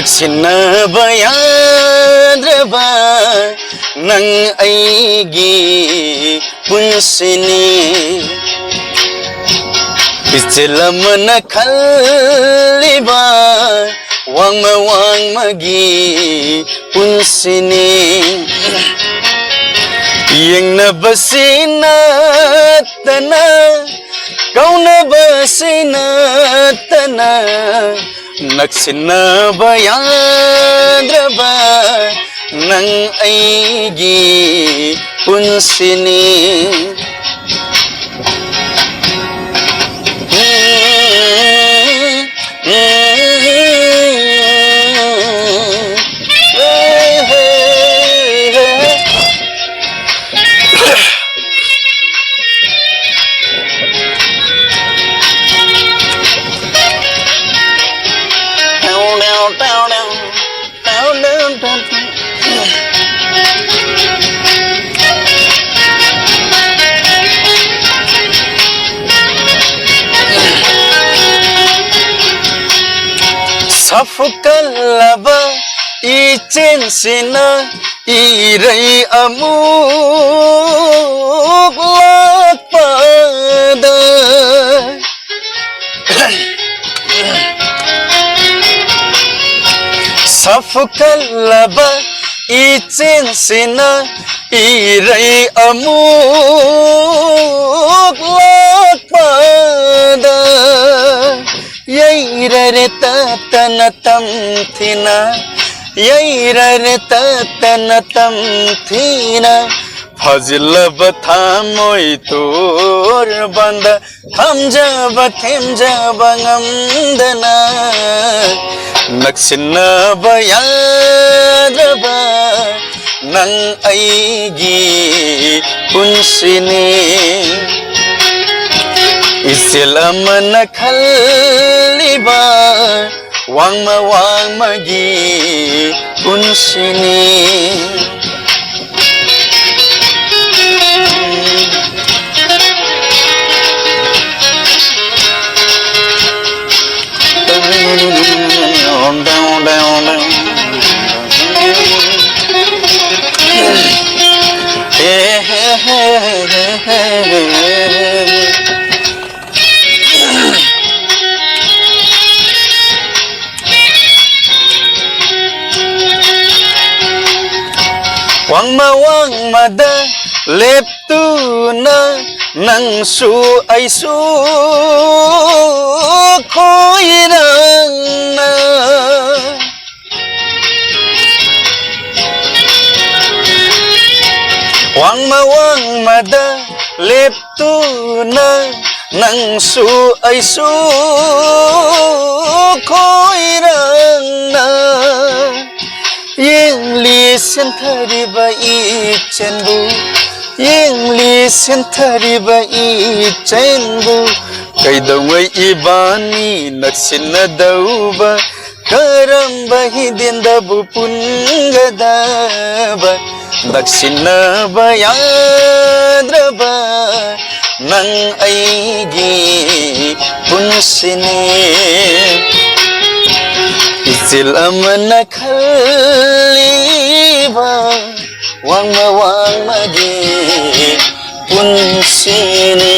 ꯅꯛꯁꯤꯟꯅꯕ ꯌꯥꯗ꯭ꯔꯕ ꯅꯪ ꯑꯩꯒꯤ ꯄꯨꯟꯁꯤꯅꯤ ꯏꯆꯦꯜ ꯑꯃꯅ ꯈꯜꯂꯤꯕ ꯋꯥꯡꯃꯒꯤ ꯄꯨꯟꯁꯤꯅꯤ ꯌꯦꯡꯅꯕꯁꯤ ꯅꯠꯇꯅ ꯀꯧꯅꯕꯁꯤ ꯅꯠꯇꯅ ꯅꯛꯁꯤꯟꯅꯕ ꯌꯥꯗ꯭ꯔꯕ ꯅꯪ ꯑꯩꯒꯤ ꯄꯨꯟꯁꯤꯅꯤ ꯁꯥꯐꯨꯀꯜꯂꯕ ꯏꯆꯦꯟꯁꯤꯅ ꯏꯔꯩ ꯑꯃꯨꯛ ꯂꯥꯛꯄꯗ ꯁꯥꯐꯨꯀꯜꯂꯕ ꯏꯆꯦꯟꯁꯤꯅ ꯏꯔꯩ ꯑꯃꯨꯛ ꯂꯥꯛꯄꯗ ꯌꯩꯔರೆ ತತನ ತಂಥಿನ ಯೈರರೆ ತತನ ತಂಥಿನ ಫಜಿಲಬ ಥಾಮೊಯ್ ತೋರ್ ಬಂದ ಥಮ್ಜಬ ಥೆಮ್ಜಬ ngамದನ ನಕ್ಸಿನ್ನಬ ಯಾದ್ರಬ ನಂಗ್ ಐಗಿ ಪುನ್ಸಿನಿ ಇಸ್ಸೆಲ್ ಅಮನ ಖಲ್ಲಿಬಾ ವಾಂಗ್ಮಗಿ ಪುನ್ಸಿನಿ Wangmada leptuna nangsu aisu koirangna Wangmada leptuna nangsu aisu koirangna Yingli senthariba ichenbu Yingli senthariba ichenbu Kaidawai ibani naksinadauba Karamba hidindabu pungadaba Naksinaba yadraba Nang aigi punsini Isil amana khaliba wangmagi punsini